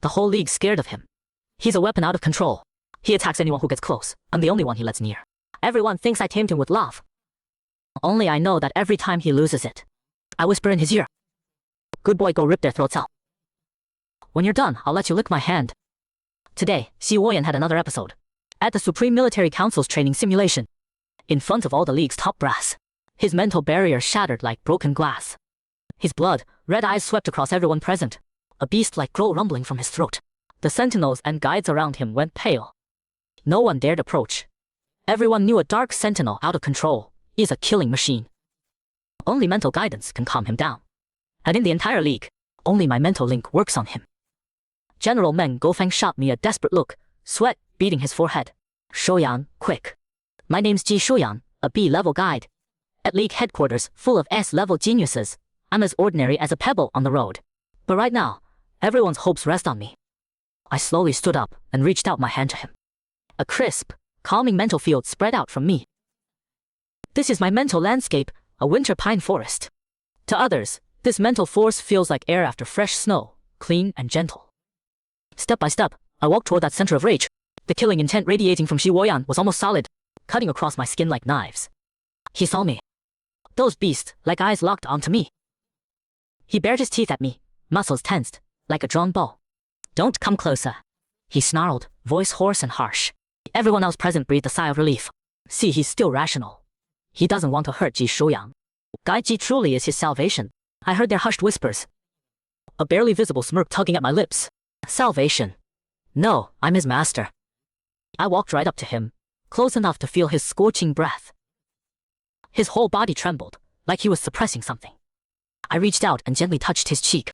The whole league's scared of him. He's a weapon out of control. He attacks anyone who gets close. I'm the only one he lets near. Everyone thinks I tamed him with love. Only I know that every time he loses it, I whisper in his ear, "Good boy, go rip their throats out. When you're done, I'll let you lick my hand." Today, Xi Woyan had another episode. At the Supreme Military Council's training simulation, in front of all the league's top brass, his mental barrier shattered like broken glass. His blood, red eyes swept across everyone present, a beast-like growl rumbling from his throat. The sentinels and guides around him went pale. No one dared approach. Everyone knew a dark sentinel out of control is a killing machine. Only mental guidance can calm him down. And in the entire league, only my mental link works on him. General Meng Gofeng shot me a desperate look, sweat beading his forehead. "Shouyan, quick. My name's Ji Shouyan, a B-level guide. At league headquarters full of S-level geniuses, I'm as ordinary as a pebble on the road. But right now, everyone's hopes rest on me." I slowly stood up and reached out my hand to him. A crisp, calming mental field spread out from me. This is my mental landscape, a winter pine forest. To others, this mental force feels like air after fresh snow, clean and gentle. Step by step, I walked toward that center of rage. The killing intent radiating from Xi Woyan was almost solid, cutting across my skin like knives. He saw me. Those beast-like eyes locked onto me. He bared his teeth at me, muscles tensed, like a drawn bow. "Don't come closer," he snarled, voice hoarse and harsh. Everyone else present breathed a sigh of relief. See, he's still rational. He doesn't want to hurt Ji Shouyan. Guy Ji truly is his salvation. I heard their hushed whispers. A barely visible smirk tugging at my lips. Salvation. No, I'm his master. I walked right up to him, close enough to feel his scorching breath. His whole body trembled, like he was suppressing something. I reached out and gently touched his cheek.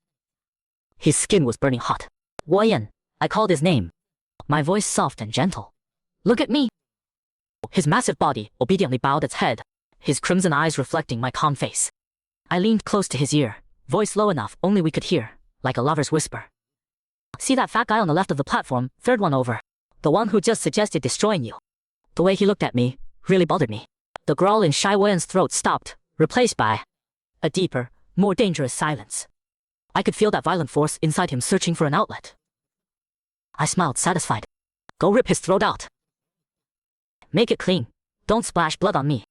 His skin was burning hot. "Woyan," I called his name, my voice soft and gentle. "Look at me." His massive body obediently bowed its head, his crimson eyes reflecting my calm face. I leaned close to his ear, voice low enough only we could hear, like a lover's whisper. "See that fat guy on the left of the platform, third one over? The one who just suggested destroying you." The way he looked at me really bothered me. The growl in Xi Woyan's throat stopped, replaced by a deeper, more dangerous silence. I could feel that violent force inside him searching for an outlet. I smiled, satisfied. "Go rip his throat out. Make it clean. Don't splash blood on me.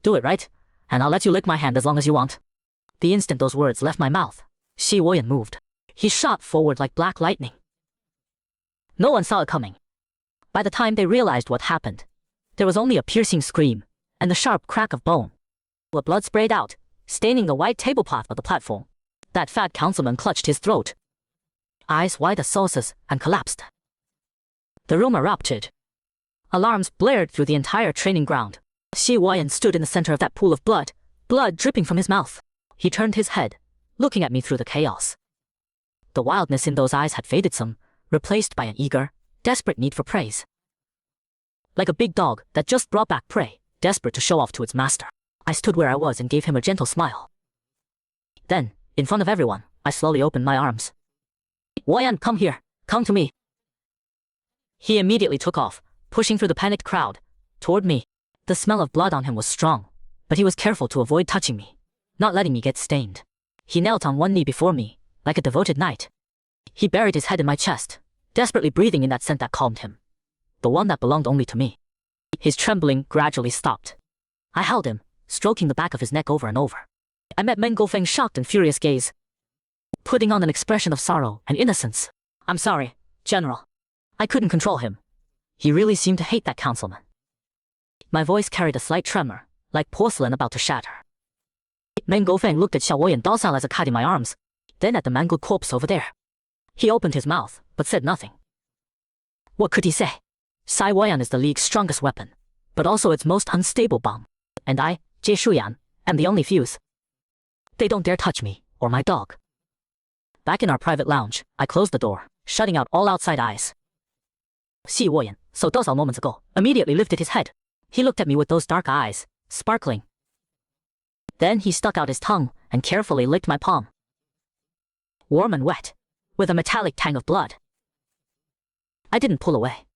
Do it right, and I'll let you lick my hand as long as you want." The instant those words left my mouth, Xi Woyan moved. He shot forward like black lightning. No one saw it coming. By the time they realized what happened, there was only a piercing scream and the sharp crack of bone. The blood sprayed out, staining the white tablecloth of the platform. That fat councilman clutched his throat, eyes wide as saucers, and collapsed. The room erupted. Alarms blared through the entire training ground. Xi Woyan stood in the center of that pool of blood, blood dripping from his mouth. He turned his head, looking at me through the chaos. The wildness in those eyes had faded some, replaced by an eager, desperate need for praise. Like a big dog that just brought back prey, desperate to show off to its master. I stood where I was and gave him a gentle smile. Then, in front of everyone, I slowly opened my arms. "Woyan, come here. Come to me." He immediately took off, pushing through the panicked crowd, toward me. The smell of blood on him was strong, but he was careful to avoid touching me, not letting me get stained. He knelt on one knee before me, like a devoted knight. He buried his head in my chest, desperately breathing in that scent that calmed him, the one that belonged only to me. His trembling gradually stopped. I held him, stroking the back of his neck over and over. I met Meng Gofeng's shocked and furious gaze, putting on an expression of sorrow and innocence. "I'm sorry, General. I couldn't control him. He really seemed to hate that councilman." My voice carried a slight tremor, like porcelain about to shatter. Meng Gofeng looked at Xi Woyan docile as a cat in my arms, then at the mangled corpse over there. He opened his mouth, but said nothing. What could he say? Xi Woyan is the league's strongest weapon, but also its most unstable bomb. And I, Ji Shouyan, am the only fuse. They don't dare touch me, or my dog. Back in our private lounge, I closed the door, shutting out all outside eyes. Xi Woyan, so docile moments ago, immediately lifted his head. He looked at me with those dark eyes, sparkling. Then he stuck out his tongue and carefully licked my palm. Warm and wet, with a metallic tang of blood. I didn't pull away.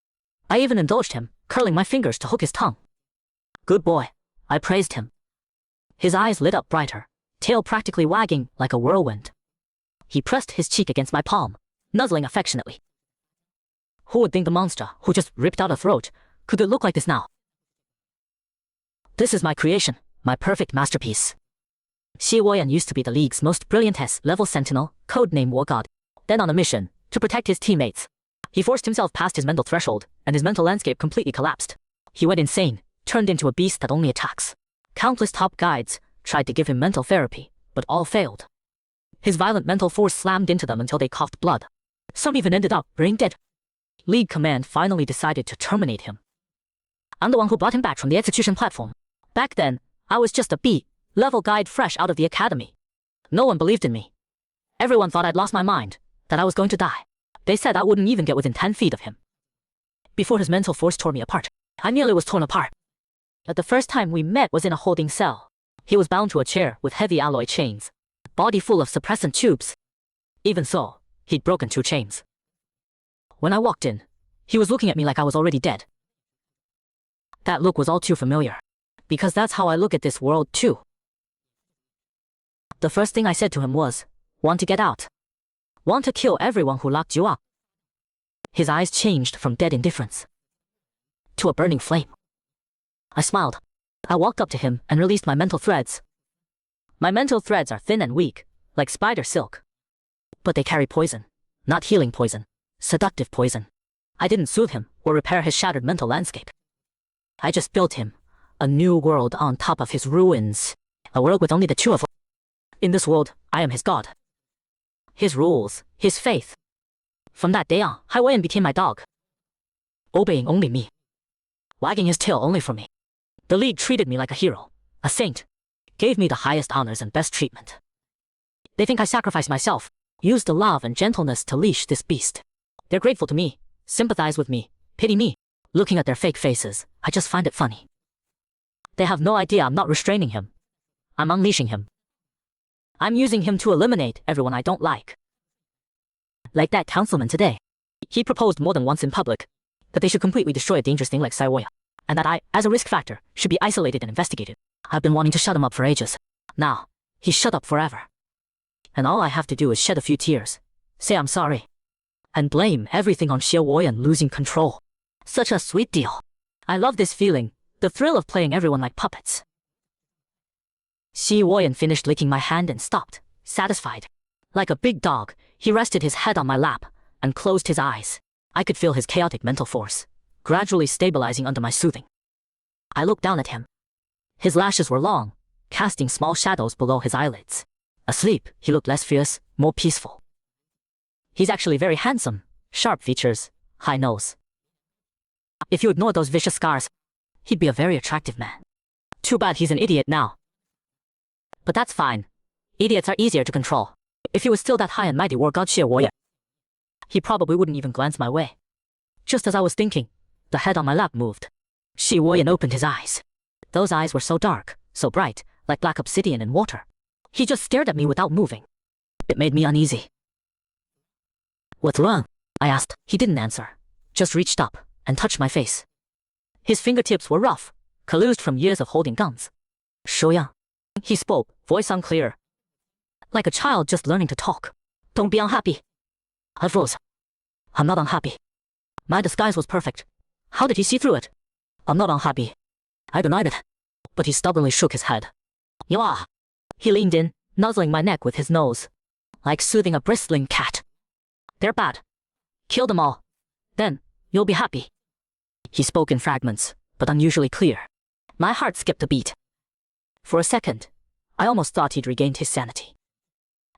I even indulged him, curling my fingers to hook his tongue. Good boy, I praised him. His eyes lit up brighter, tail practically wagging like a whirlwind. He pressed his cheek against my palm, nuzzling affectionately. Who would think the monster who just ripped out a throat could look like this now? This is my creation, my perfect masterpiece. Xi Woyan used to be the league's most brilliant S-level sentinel, codename War God. Then on a mission, to protect his teammates, he forced himself past his mental threshold, and his mental landscape completely collapsed. He went insane, turned into a beast that only attacks. Countless top guides tried to give him mental therapy, but all failed. His violent mental force slammed into them until they coughed blood. Some even ended up brain dead. League Command finally decided to terminate him. I'm the one who brought him back from the execution platform. Back then, I was just a B-level guide fresh out of the academy. No one believed in me. Everyone thought I'd lost my mind, that I was going to die. They said I wouldn't even get within 10 feet of him. Before his mental force tore me apart, I nearly was torn apart. But the first time we met was in a holding cell. He was bound to a chair with heavy alloy chains, body full of suppressant tubes. Even so, he'd broken 2 chains. When I walked in, he was looking at me like I was already dead. That look was all too familiar, because that's how I look at this world too. The first thing I said to him was, "Want to get out? Want to kill everyone who locked you up?" His eyes changed from dead indifference to a burning flame. I smiled. I walked up to him and released my mental threads. My mental threads are thin and weak, like spider silk. But they carry poison, not healing poison, seductive poison. I didn't soothe him or repair his shattered mental landscape. I just built him a new world on top of his ruins, a world with only the 2 of us. In this world, I am his god. His rules, his faith. From that day on, Hai Weiyan became my dog, obeying only me, wagging his tail only for me. The League treated me like a hero, a saint, gave me the highest honors and best treatment. They think I sacrificed myself, used the love and gentleness to leash this beast. They're grateful to me, sympathize with me, pity me. Looking at their fake faces, I just find it funny. They have no idea I'm not restraining him. I'm unleashing him. I'm using him to eliminate everyone I don't like. Like that councilman today. He proposed more than once in public that they should completely destroy a dangerous thing like Xi Woyan, and that I, as a risk factor, should be isolated and investigated. I've been wanting to shut him up for ages. Now, he's shut up forever. And all I have to do is shed a few tears, say I'm sorry, and blame everything on Xi Woyan losing control. Such a sweet deal. I love this feeling, the thrill of playing everyone like puppets. Xi Woyan finished licking my hand and stopped, satisfied. Like a big dog, he rested his head on my lap and closed his eyes. I could feel his chaotic mental force, gradually stabilizing under my soothing. I looked down at him. His lashes were long, casting small shadows below his eyelids. Asleep, he looked less fierce, more peaceful. He's actually very handsome, sharp features, high nose. If you ignore those vicious scars, he'd be a very attractive man. Too bad he's an idiot now. But that's fine. Idiots are easier to control. If he was still that high and mighty war god Xi Woyan, he probably wouldn't even glance my way. Just as I was thinking, the head on my lap moved. Xi Woyan opened his eyes. Those eyes were so dark, so bright, like black obsidian in water. He just stared at me without moving. It made me uneasy. "What's wrong?" I asked. He didn't answer, just reached up and touched my face. His fingertips were rough, calloused from years of holding guns. "Shouyang," he spoke, voice unclear, like a child just learning to talk. "Don't be unhappy." I froze. "I'm not unhappy. My disguise was perfect. How did he see through it?" "I'm not unhappy." I denied it, but he stubbornly shook his head. "You are." He leaned in, nuzzling my neck with his nose, like soothing a bristling cat. "They're bad. Kill them all. Then, you'll be happy." He spoke in fragments, but unusually clear. My heart skipped a beat. For a second, I almost thought he'd regained his sanity.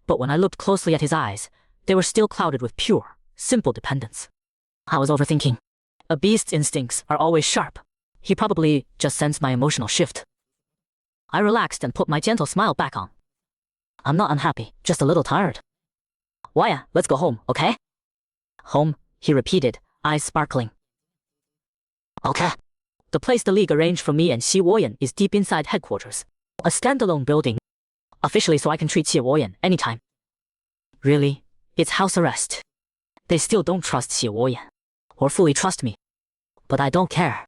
But when I looked closely at his eyes, they were still clouded with pure, simple dependence. I was overthinking. A beast's instincts are always sharp. He probably just sensed my emotional shift. I relaxed and put my gentle smile back on. "I'm not unhappy, just a little tired." "Waya, let's go home, okay?" "Home," he repeated, eyes sparkling. "Okay." The place the League arranged for me and Xi Woyan is deep inside headquarters. A standalone building. Officially so I can treat Xi Woyan anytime. Really, it's house arrest. They still don't trust Xi Woyan, or fully trust me. But I don't care.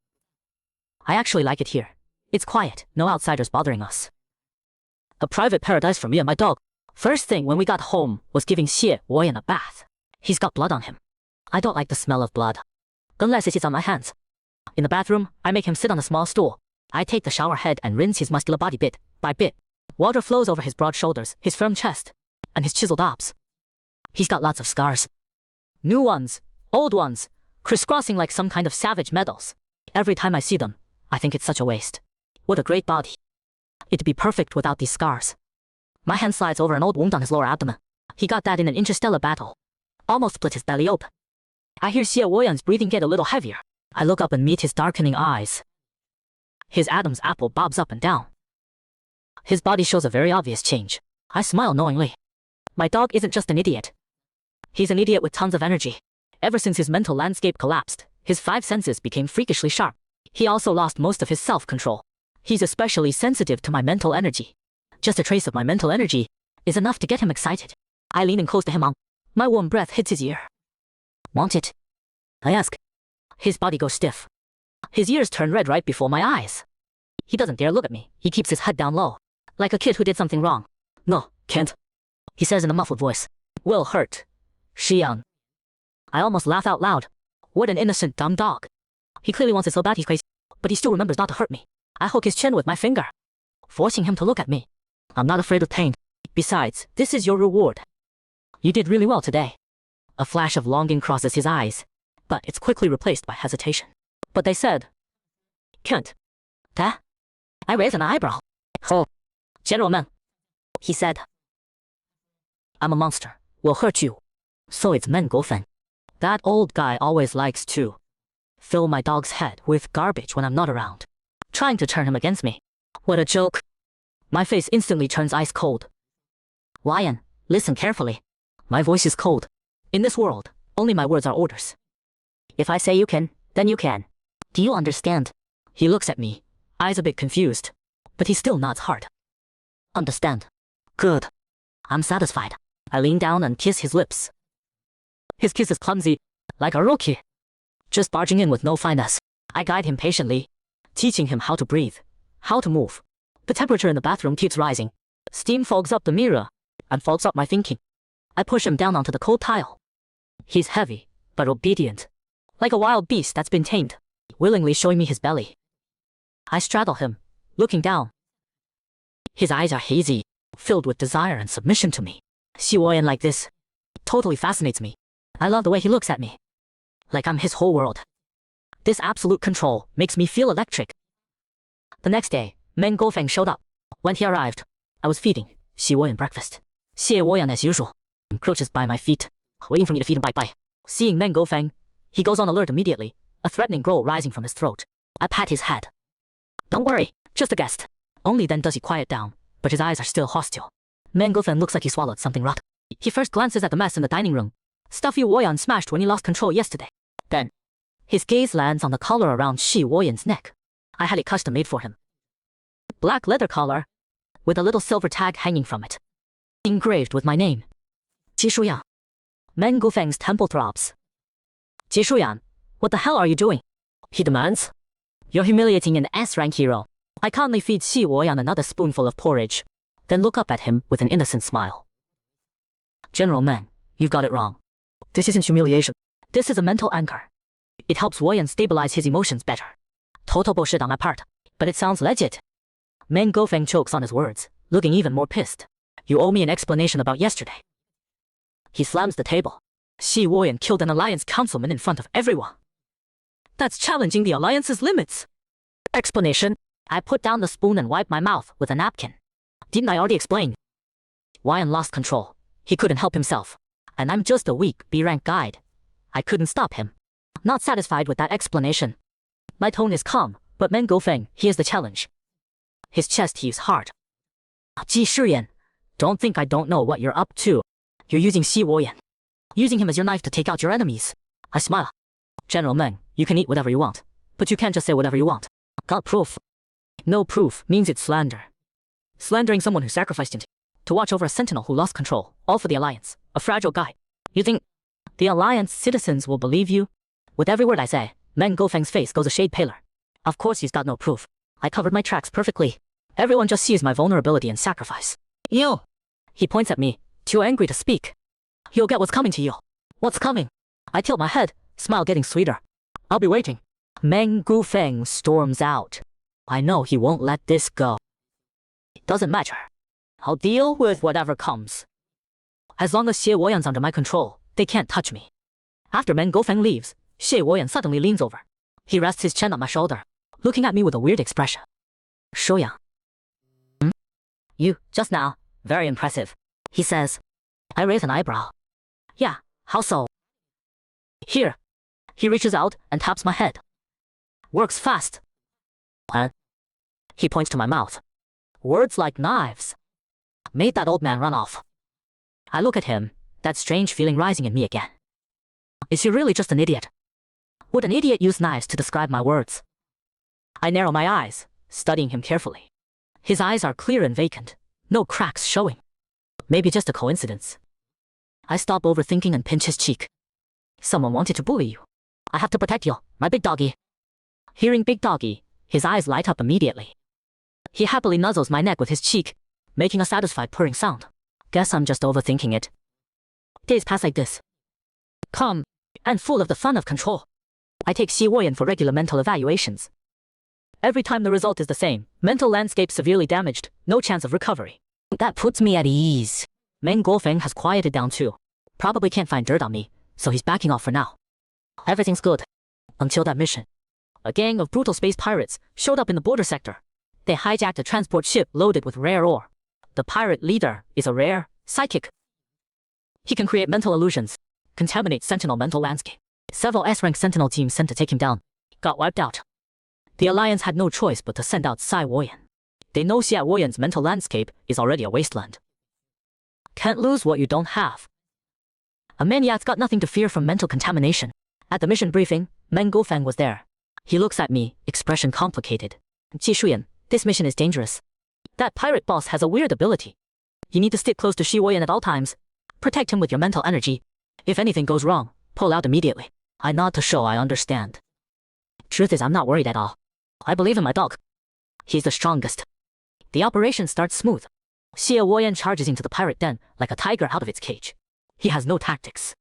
I actually like it here. It's quiet, no outsiders bothering us. A private paradise for me and my dog. First thing when we got home was giving Xi Woyan a bath. He's got blood on him. I don't like the smell of blood. unless it sits on my hands. In the bathroom, I make him sit on a small stool. I take the shower head and rinse his muscular body bit by bit. Water flows over his broad shoulders, his firm chest, and his chiseled abs. He's got lots of scars. New ones, old ones, crisscrossing like some kind of savage medals. Every time I see them, I think it's such a waste. What a great body. It'd be perfect without these scars. My hand slides over an old wound on his lower abdomen. He got that in an interstellar battle. Almost split his belly open. I hear Xie Woyan's breathing get a little heavier. I look up and meet his darkening eyes. His Adam's apple bobs up and down. His body shows a very obvious change. I smile knowingly. My dog isn't just an idiot. He's an idiot with tons of energy. Ever since his mental landscape collapsed, his 5 senses became freakishly sharp. He also lost most of his self-control. He's especially sensitive to my mental energy. Just a trace of my mental energy is enough to get him excited. I lean in close to him. My warm breath hits his ear. Want it? I ask. His body goes stiff. His ears turn red right before my eyes. He doesn't dare look at me. He keeps his head down low, like a kid who did something wrong. No, can't. He says in a muffled voice. Will hurt. Xiang. I almost laugh out loud. What an innocent dumb dog. He clearly wants it so bad he's crazy, but he still remembers not to hurt me. I hook his chin with my finger, forcing him to look at me. I'm not afraid of pain. Besides, this is your reward. You did really well today. A flash of longing crosses his eyes, but it's quickly replaced by hesitation. But they said, can't. That? I raise an eyebrow. Oh, gentlemen, he said. I'm a monster. Will hurt you. So it's Men Gofeng. That old guy always likes to fill my dog's head with garbage when I'm not around, trying to turn him against me. What a joke. My face instantly turns ice cold. Lion, listen carefully. My voice is cold. In this world, only my words are orders. If I say you can, then you can. Do you understand? He looks at me, eyes a bit confused, but he still nods hard. Understand. Good. I'm satisfied. I lean down and kiss his lips. His kiss is clumsy, like a rookie, just barging in with no finesse. I guide him patiently, teaching him how to breathe, how to move. The temperature in the bathroom keeps rising. Steam fogs up the mirror and fogs up my thinking. I push him down onto the cold tile. He's heavy, but obedient, like a wild beast that's been tamed, willingly showing me his belly. I straddle him, looking down. His eyes are hazy, filled with desire and submission to me. Xie Woyan like this totally fascinates me. I love the way he looks at me, like I'm his whole world. This absolute control makes me feel electric. The next day, Men Gofeng showed up. When he arrived, I was feeding Xie Woyan breakfast. Xie Woyan, as usual, crouches by my feet, waiting for me to feed him bye-bye. Seeing Men Gofeng, he goes on alert immediately, a threatening growl rising from his throat. I pat his head. Don't worry, just a guest. Only then does he quiet down, but his eyes are still hostile. Men Gofeng looks like he swallowed something rotten. He first glances at the mess in the dining room. Stuffy Woyan smashed when he lost control yesterday. Then, his gaze lands on the collar around Xie Woyan's neck. I had it custom made for him. Black leather collar, with a little silver tag hanging from it, engraved with my name. Jishuyan. Men Gofeng's temple throbs. Jishuyan, what the hell are you doing? He demands. You're humiliating an S-rank hero. I calmly feed Xie Woyan another spoonful of porridge, then look up at him with an innocent smile. General Men, you've got it wrong. This isn't humiliation. This is a mental anchor. It helps Woyan stabilize his emotions better. Total bullshit on my part, but it sounds legit. Men Gofeng chokes on his words, looking even more pissed. You owe me an explanation about yesterday. He slams the table. Xie Woyan killed an alliance councilman in front of everyone. That's challenging the alliance's limits. Explanation? I put down the spoon and wiped my mouth with a napkin. Didn't I already explain? Woyan lost control. He couldn't help himself. And I'm just a weak B-rank guide. I couldn't stop him. Not satisfied with that explanation. My tone is calm, but Men Gofeng, here's the challenge. His chest heaves hard. Ji Shiyan, don't think I don't know what you're up to. You're using Xie Woyan. Using him as your knife to take out your enemies. I smile. General Men, you can eat whatever you want, but you can't just say whatever you want. Got proof. No proof means it's slander. Slandering someone who sacrificed him to watch over a sentinel who lost control, all for the Alliance, a fragile guy. You think the Alliance citizens will believe you? With every word I say, Men Gofeng's face goes a shade paler. Of course he's got no proof. I covered my tracks perfectly. Everyone just sees my vulnerability and sacrifice. You! He points at me, too angry to speak. You'll get what's coming to you. What's coming? I tilt my head, smile getting sweeter. I'll be waiting. Meng Gufeng storms out. I know he won't let this go. It doesn't matter. I'll deal with whatever comes. As long as Xie Woyan's under my control, they can't touch me. After Meng Gufeng leaves, Xie Woyan suddenly leans over. He rests his chin on my shoulder, looking at me with a weird expression. Shouyang. You, just now, very impressive, he says. I raise an eyebrow. Yeah, how so? Here. He reaches out and taps my head. Works fast. What? He points to my mouth. Words like knives. Made that old man run off. I look at him, that strange feeling rising in me again. Is he really just an idiot? Would an idiot use knives to describe my words? I narrow my eyes, studying him carefully. His eyes are clear and vacant, no cracks showing. Maybe just a coincidence. I stop overthinking and pinch his cheek. Someone wanted to bully you. I have to protect you, my big doggy. Hearing big doggy, his eyes light up immediately. He happily nuzzles my neck with his cheek, making a satisfied purring sound. Guess I'm just overthinking it. Days pass like this. Calm, and full of the fun of control. I take Xie Woyan for regular mental evaluations. Every time the result is the same, mental landscape severely damaged, no chance of recovery. That puts me at ease. Meng Gofeng has quieted down too. Probably can't find dirt on me, so he's backing off for now. Everything's good. Until that mission. A gang of brutal space pirates showed up in the border sector. They hijacked a transport ship loaded with rare ore. The pirate leader is a rare psychic. He can create mental illusions, contaminate Sentinel mental landscape. Several S-rank Sentinel teams sent to take him down got wiped out. The Alliance had no choice but to send out Xie Woyan. They know Xie Woyan's mental landscape is already a wasteland. Can't lose what you don't have. A maniac's got nothing to fear from mental contamination. At the mission briefing, Meng Gofeng was there. He looks at me, expression complicated. Qi Shuyan, this mission is dangerous. That pirate boss has a weird ability. You need to stick close to Xie Woyan at all times. Protect him with your mental energy. If anything goes wrong, pull out immediately. I nod to show I understand. Truth is, I'm not worried at all. I believe in my dog. He's the strongest. The operation starts smooth. Xie Woyan charges into the pirate den like a tiger out of its cage. He has no tactics.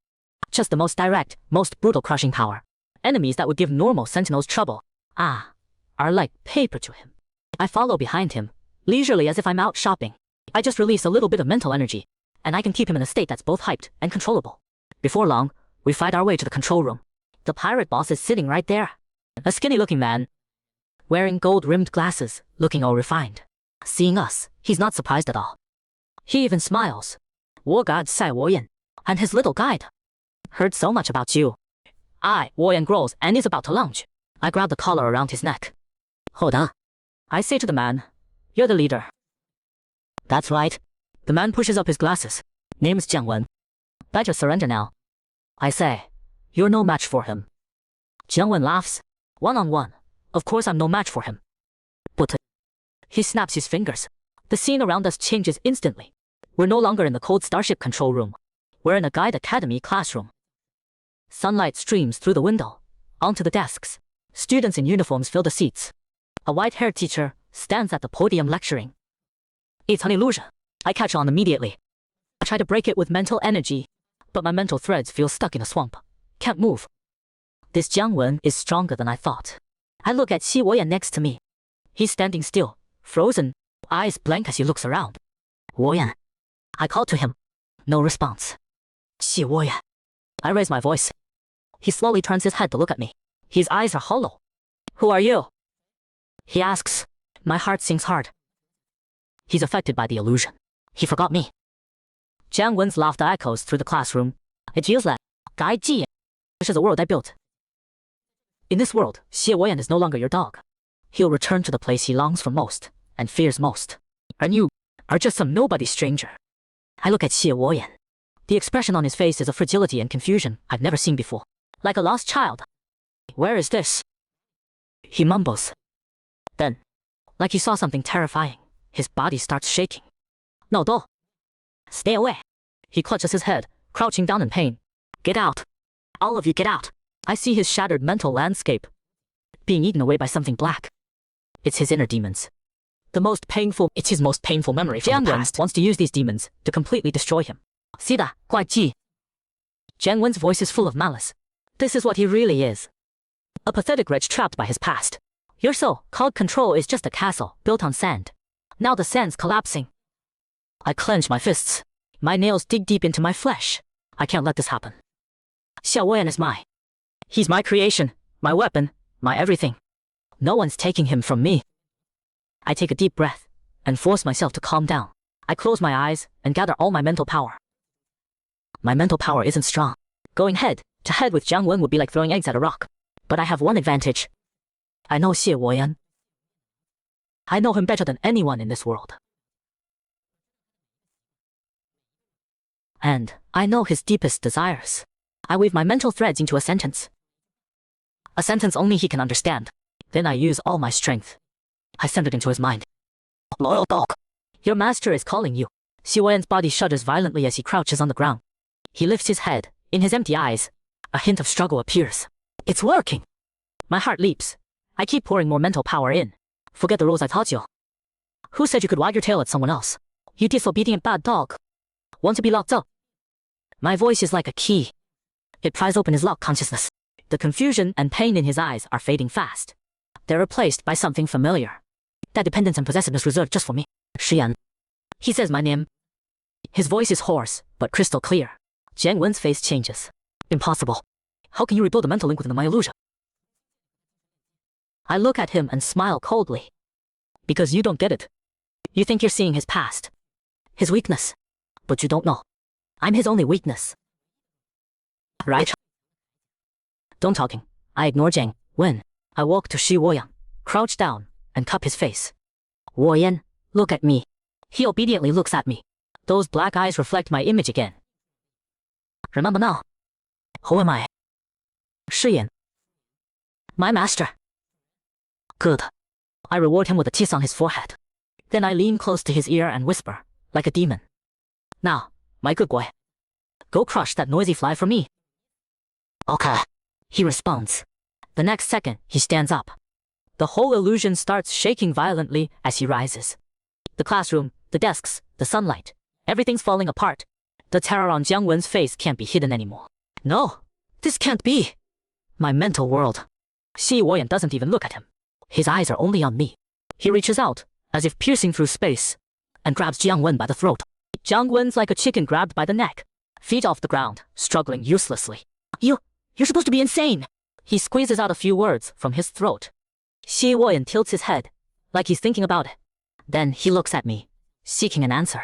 Just the most direct, most brutal crushing power. Enemies that would give normal sentinels trouble, are like paper to him. I follow behind him, leisurely as if I'm out shopping. I just release a little bit of mental energy, and I can keep him in a state that's both hyped and controllable. Before long, we fight our way to the control room. The pirate boss is sitting right there. A skinny-looking man, wearing gold-rimmed glasses, looking all refined. Seeing us, he's not surprised at all. He even smiles. War God Xie Woyan, and his little guide. Heard so much about you. Woyan grows and is about to launch. I grab the collar around his neck. Hold on. I say to the man, you're the leader. That's right. The man pushes up his glasses. Name's Jiangwen. Better surrender now. I say, you're no match for him. Jiangwen laughs. One-on-one. Of course I'm no match for him. But he snaps his fingers. The scene around us changes instantly. We're no longer in the cold starship control room. We're in a guide academy classroom. Sunlight streams through the window, onto the desks. Students in uniforms fill the seats. A white-haired teacher stands at the podium lecturing. It's an illusion. I catch on immediately. I try to break it with mental energy, but my mental threads feel stuck in a swamp. Can't move. This Jiangwen is stronger than I thought. I look at Xie Woyan next to me. He's standing still, frozen, eyes blank as he looks around. Woyan. I call to him. No response. Xie Woyan. I raise my voice. He slowly turns his head to look at me. His eyes are hollow. Who are you? He asks. My heart sinks hard. He's affected by the illusion. He forgot me. Jiang Wen's laughter echoes through the classroom. It feels like Gai Ji. This is the world I built. In this world, Xie Woyan is no longer your dog. He'll return to the place he longs for most and fears most. And you are just some nobody stranger. I look at Xie Woyan. The expression on his face is of fragility and confusion I've never seen before. Like a lost child. Where is this? He mumbles. Then, like he saw something terrifying, his body starts shaking. No, do. Stay away. He clutches his head, crouching down in pain. Get out. All of you get out. I see his shattered mental landscape, being eaten away by something black. It's his inner demons. It's his most painful memory from the past. Wants to use these demons to completely destroy him. See that, Guai Ji? Jiang Wen's voice is full of malice. This is what he really is. A pathetic wretch trapped by his past. Your so-called control is just a castle built on sand. Now the sand's collapsing. I clench my fists. My nails dig deep into my flesh. I can't let this happen. Xiaoyan is He's my creation, my weapon, my everything. No one's taking him from me. I take a deep breath and force myself to calm down. I close my eyes and gather all my mental power. My mental power isn't strong. Going head to head with Jiang Wen would be like throwing eggs at a rock. But I have one advantage. I know Xie Woyan. I know him better than anyone in this world. And I know his deepest desires. I weave my mental threads into a sentence. A sentence only he can understand. Then I use all my strength. I send it into his mind. Loyal dog. Your master is calling you. Xie Woyan's body shudders violently as he crouches on the ground. He lifts his head. In his empty eyes, a hint of struggle appears. It's working. My heart leaps. I keep pouring more mental power in. Forget the rules I taught you. Who said you could wag your tail at someone else? You disobedient bad dog. Want to be locked up? My voice is like a key. It pries open his locked consciousness. The confusion and pain in his eyes are fading fast. They're replaced by something familiar. That dependence and possessiveness reserved just for me. Shiyan. He says my name. His voice is hoarse, but crystal clear. Jiang Wen's face changes. Impossible. How can you rebuild a mental link within my illusion? I look at him and smile coldly. Because you don't get it. You think you're seeing his past. His weakness. But you don't know. I'm his only weakness. Right? Don't talking. I ignore Jiang Wen. I walk to Xie Woyan, crouch down, and cup his face. Woyan, look at me. He obediently looks at me. Those black eyes reflect my image again. Remember now. Who am I? Shiyan. My master. Good. I reward him with a kiss on his forehead. Then I lean close to his ear and whisper, like a demon. Now, my good boy. Go crush that noisy fly for me. Okay. He responds. The next second, he stands up. The whole illusion starts shaking violently as he rises. The classroom, the desks, the sunlight, everything's falling apart. The terror on Jiang Wen's face can't be hidden anymore. No, this can't be. My mental world. Xie Woyan doesn't even look at him. His eyes are only on me. He reaches out, as if piercing through space, and grabs Jiang Wen by the throat. Jiang Wen's like a chicken grabbed by the neck, feet off the ground, struggling uselessly. You're supposed to be insane. He squeezes out a few words from his throat. Xie Woyan tilts his head, like he's thinking about it. Then he looks at me, seeking an answer.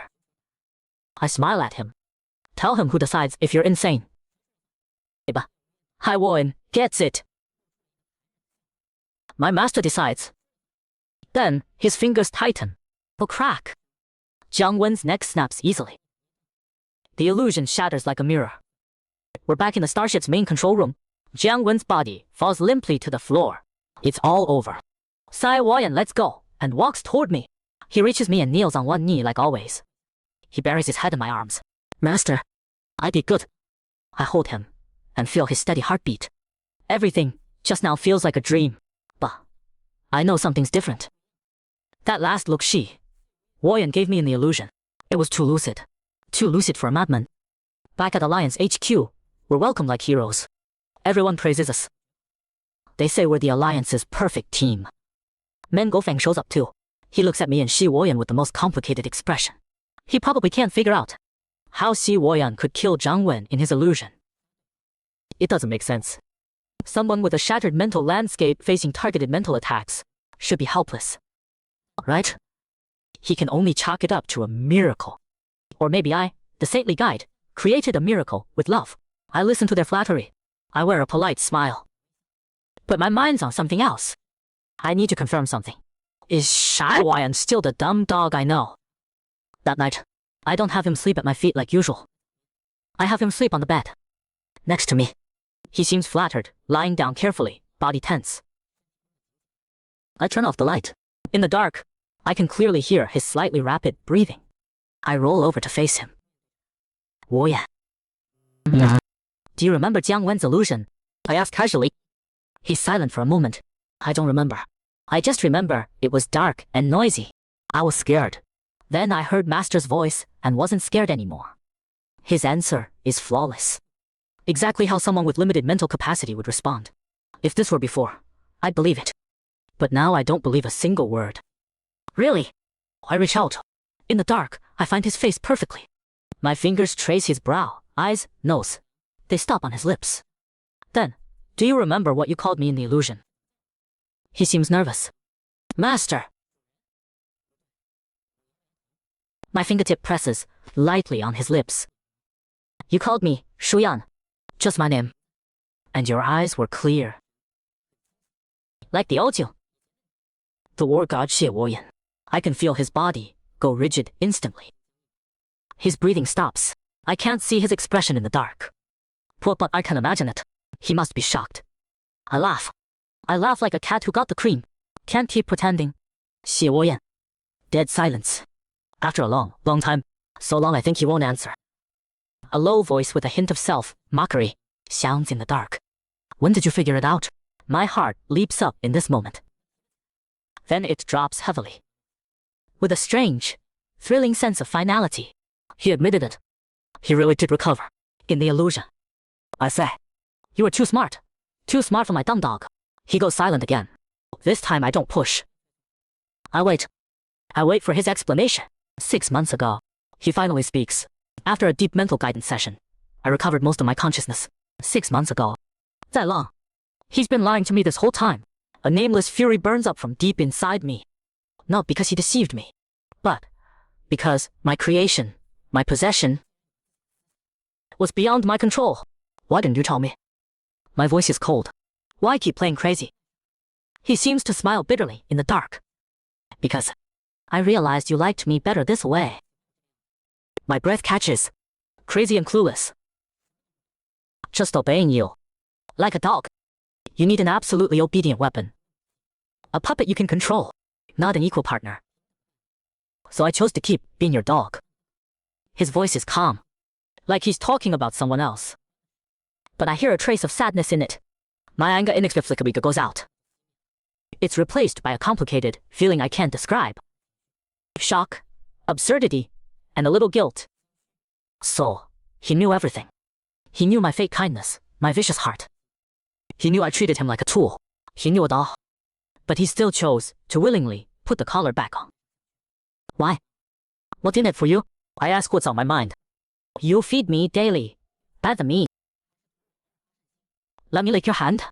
I smile at him. Tell him who decides if you're insane. Hai Woyan gets it. My master decides. Then his fingers tighten. A crack. Jiang Wen's neck snaps easily. The illusion shatters like a mirror. We're back in the starship's main control room. Jiang Wen's body falls limply to the floor. It's all over. Sai Woyan lets go and walks toward me. He reaches me and kneels on one knee like always. He buries his head in my arms. Master, I did good. I hold him and feel his steady heartbeat. Everything just now feels like a dream. But I know something's different. That last look Woyan gave me in the illusion. It was too lucid. Too lucid for a madman. Back at Alliance HQ, we're welcomed like heroes. Everyone praises us. They say we're the Alliance's perfect team. Men Gofeng shows up too. He looks at me and Xie Woyan with the most complicated expression. He probably can't figure out how Xie Woyan could kill Jiang Wen in his illusion. It doesn't make sense. Someone with a shattered mental landscape facing targeted mental attacks should be helpless. Right? He can only chalk it up to a miracle. Or maybe I, the saintly guide, created a miracle with love. I listen to their flattery. I wear a polite smile. But my mind's on something else. I need to confirm something. Is Xie Woyan still the dumb dog I know? That night, I don't have him sleep at my feet like usual. I have him sleep on the bed. Next to me. He seems flattered, lying down carefully, body tense. I turn off the light. In the dark, I can clearly hear his slightly rapid breathing. I roll over to face him. Woyan. Do you remember Jiang Wen's illusion? I ask casually. He's silent for a moment. I don't remember. I just remember it was dark and noisy. I was scared. Then I heard Master's voice and wasn't scared anymore. His answer is flawless. Exactly how someone with limited mental capacity would respond. If this were before, I'd believe it. But now I don't believe a single word. Really? I reach out. In the dark, I find his face perfectly. My fingers trace his brow, eyes, nose. They stop on his lips. Then, do you remember what you called me in the illusion? He seems nervous. Master! My fingertip presses lightly on his lips. You called me Shuyan, just my name. And your eyes were clear. Like the Oju. The war god Xie Woyan. I can feel his body go rigid instantly. His breathing stops. I can't see his expression in the dark. But I can imagine it. He must be shocked. I laugh. I laugh like a cat who got the cream. Can't keep pretending. Xie Woyan. Dead silence. After a long time. So long I think he won't answer. A low voice with a hint of self-mockery sounds in the dark. When did you figure it out? My heart leaps up in this moment. Then it drops heavily. With a strange, thrilling sense of finality. He admitted it. He really did recover. In the illusion. I say, you were too smart. Too smart for my dumb dog. He goes silent again. This time I don't push. I wait. I wait for his explanation. 6 months ago, he finally speaks. After a deep mental guidance session, I recovered most of my consciousness. 6 months ago. 再long. He's been lying to me this whole time. A nameless fury burns up from deep inside me. Not because he deceived me, but because my creation, my possession, was beyond my control. Why didn't you tell me? My voice is cold. Why keep playing crazy? He seems to smile bitterly in the dark. Because I realized you liked me better this way. My breath catches, crazy and clueless. Just obeying you. Like a dog. You need an absolutely obedient weapon. A puppet you can control, not an equal partner. So I chose to keep being your dog. His voice is calm, like he's talking about someone else. But I hear a trace of sadness in it. My anger inexplicably goes out. It's replaced by a complicated feeling I can't describe. Shock, absurdity, and a little guilt. So, he knew everything. He knew my fake kindness, my vicious heart. He knew I treated him like a tool. He knew it all. But he still chose to willingly put the collar back on. Why? What's in it for you? I ask what's on my mind. You feed me daily. Bad me. Let me lick your hand.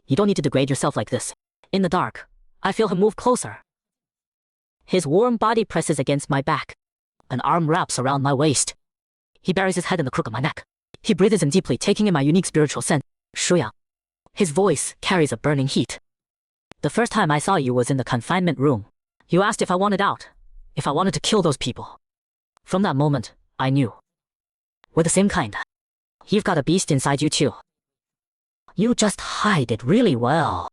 You don't need to degrade yourself like this. In the dark, I feel him move closer. His warm body presses against my back. An arm wraps around my waist. He buries his head in the crook of my neck. He breathes in deeply, taking in my unique spiritual scent. Shuya. His voice carries a burning heat. The first time I saw you was in the confinement room. You asked if I wanted out, if I wanted to kill those people. From that moment, I knew. We're the same kind. You've got a beast inside you too. You just hide it really well.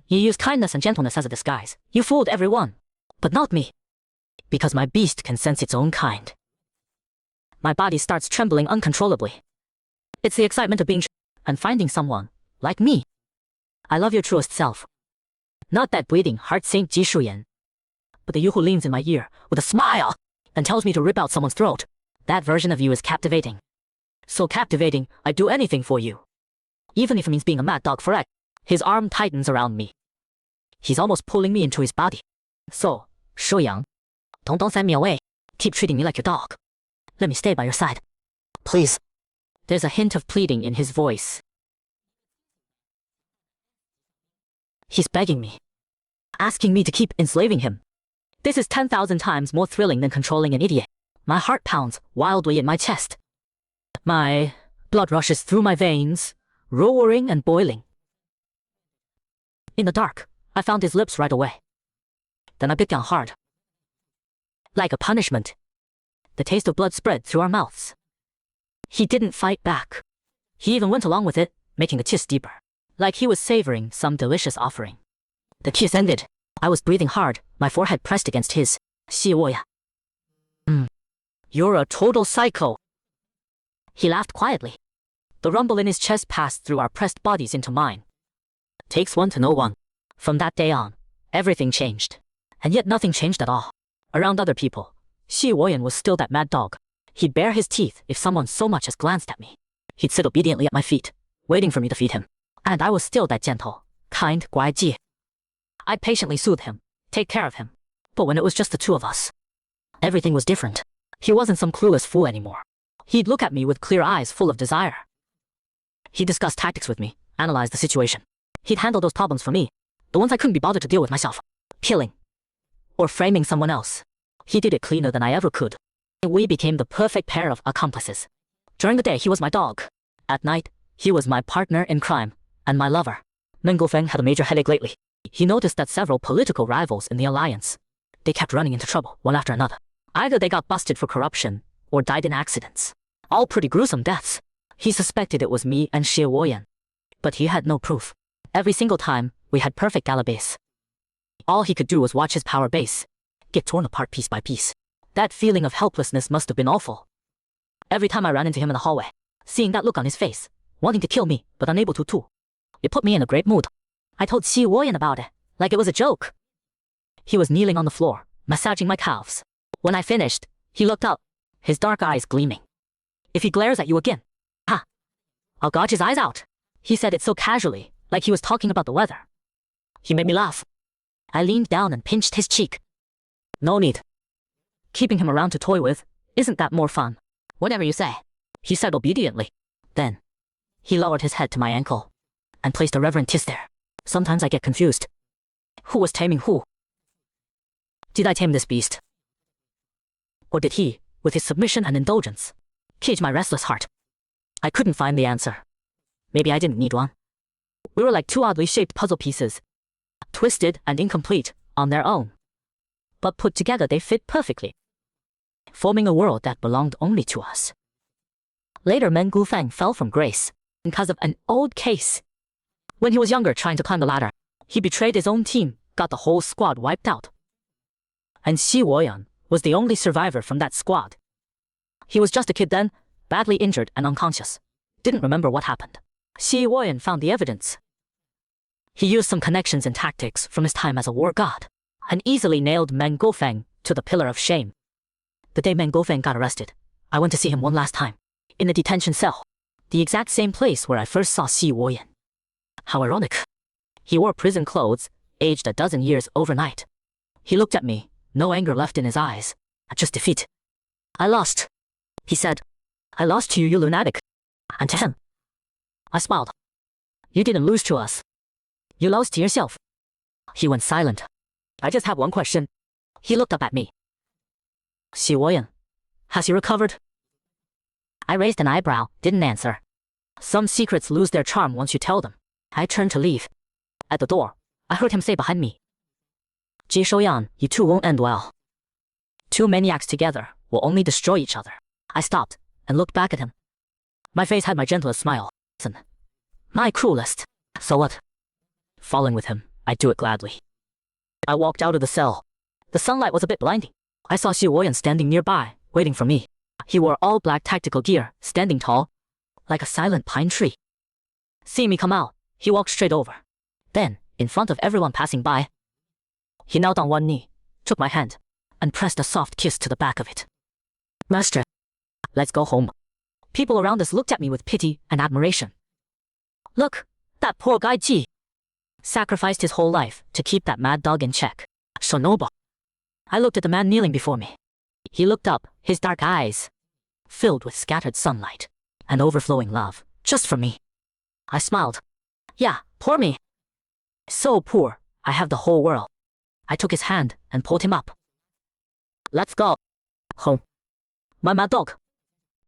You use kindness and gentleness as a disguise. You fooled everyone, but not me. Because my beast can sense its own kind. My body starts trembling uncontrollably. It's the excitement of being and finding someone like me. I love your truest self. Not that bleeding heart saint Ji Shuyan, but the you who leans in my ear with a smile and tells me to rip out someone's throat. That version of you is captivating. So captivating, I'd do anything for you. Even if it means being a mad dog forever. His arm tightens around me. He's almost pulling me into his body. So, Shuyang, don't send me away. Keep treating me like your dog. Let me stay by your side. Please. There's a hint of pleading in his voice. He's begging me. Asking me to keep enslaving him. This is 10,000 times more thrilling than controlling an idiot. My heart pounds wildly in my chest. My blood rushes through my veins, roaring and boiling. In the dark, I found his lips right away. Then I bit down hard. Like a punishment, the taste of blood spread through our mouths. He didn't fight back. He even went along with it, making the kiss deeper. Like he was savoring some delicious offering. The kiss ended. I was breathing hard, my forehead pressed against his. 谢我呀. You're a total psycho. He laughed quietly. The rumble in his chest passed through our pressed bodies into mine. Takes one to know one. From that day on, everything changed. And yet nothing changed at all. Around other people, Xi Woyan was still that mad dog. He'd bare his teeth if someone so much as glanced at me. He'd sit obediently at my feet, waiting for me to feed him. And I was still that gentle, kind 乖姐. I'd patiently soothe him, take care of him. But when it was just the two of us, everything was different. He wasn't some clueless fool anymore. He'd look at me with clear eyes full of desire. He'd discuss tactics with me, analyze the situation. He'd handle those problems for me, the ones I couldn't be bothered to deal with myself. Killing. Or framing someone else. He did it cleaner than I ever could. We became the perfect pair of accomplices. During the day, he was my dog. At night, he was my partner in crime, and my lover. Men Gofeng had a major headache lately. He noticed that several political rivals in the alliance, they kept running into trouble, one after another. Either they got busted for corruption, or died in accidents. All pretty gruesome deaths. He suspected it was me and Xie Woyan. But he had no proof. Every single time, we had perfect galabase. All he could do was watch his power base get torn apart piece by piece. That feeling of helplessness must have been awful. Every time I ran into him in the hallway, seeing that look on his face, wanting to kill me, but unable to too, it put me in a great mood. I told Xie Woyan about it, like it was a joke. He was kneeling on the floor, massaging my calves. When I finished, he looked up, his dark eyes gleaming. If he glares at you again, I'll gouge his eyes out. He said it so casually, like he was talking about the weather. He made me laugh. I leaned down and pinched his cheek. No need. Keeping him around to toy with, isn't that more fun? Whatever you say, he said obediently. Then, he lowered his head to my ankle and placed a reverent kiss there. Sometimes I get confused. Who was taming who? Did I tame this beast? Or did he, with his submission and indulgence, cage my restless heart? I couldn't find the answer. Maybe I didn't need one. We were like two oddly shaped puzzle pieces, twisted and incomplete on their own. But put together they fit perfectly, forming a world that belonged only to us. Later, Men Gufeng fell from grace because of an old case. When he was younger trying to climb the ladder, he betrayed his own team, got the whole squad wiped out. And Xie Woyan was the only survivor from that squad. He was just a kid then, badly injured and unconscious. Didn't remember what happened. Xie Woyan found the evidence. He used some connections and tactics from his time as a war god, and easily nailed Men Gofeng to the pillar of shame. The day Men Gofeng got arrested, I went to see him one last time, in the detention cell, the exact same place where I first saw Xie Woyan. How ironic. He wore prison clothes, aged a dozen years overnight. He looked at me, no anger left in his eyes, just defeat. I lost, he said. I lost to you, you lunatic. And to him. I smiled. You didn't lose to us. You lost to yourself. He went silent. I just have one question. He looked up at me. Xie Woyan, has he recovered? I raised an eyebrow, didn't answer. Some secrets lose their charm once you tell them. I turned to leave. At the door, I heard him say behind me, Ji Shouyan, you two won't end well. Two maniacs together will only destroy each other. I stopped and looked back at him. My face had my gentlest smile. Listen, my cruelest. So what? Falling with him, I'd do it gladly. I walked out of the cell. The sunlight was a bit blinding. I saw Xie Woyan standing nearby, waiting for me. He wore all black tactical gear, standing tall, like a silent pine tree. Seeing me come out, he walked straight over. Then, in front of everyone passing by, he knelt on one knee, took my hand, and pressed a soft kiss to the back of it. Master, let's go home. People around us looked at me with pity and admiration. Look, that poor guy Ji sacrificed his whole life to keep that mad dog in check. So noble. I looked at the man kneeling before me. He looked up, his dark eyes filled with scattered sunlight and overflowing love, just for me. I smiled. Yeah, poor me. So poor, I have the whole world. I took his hand and pulled him up. Let's go home. My mad dog.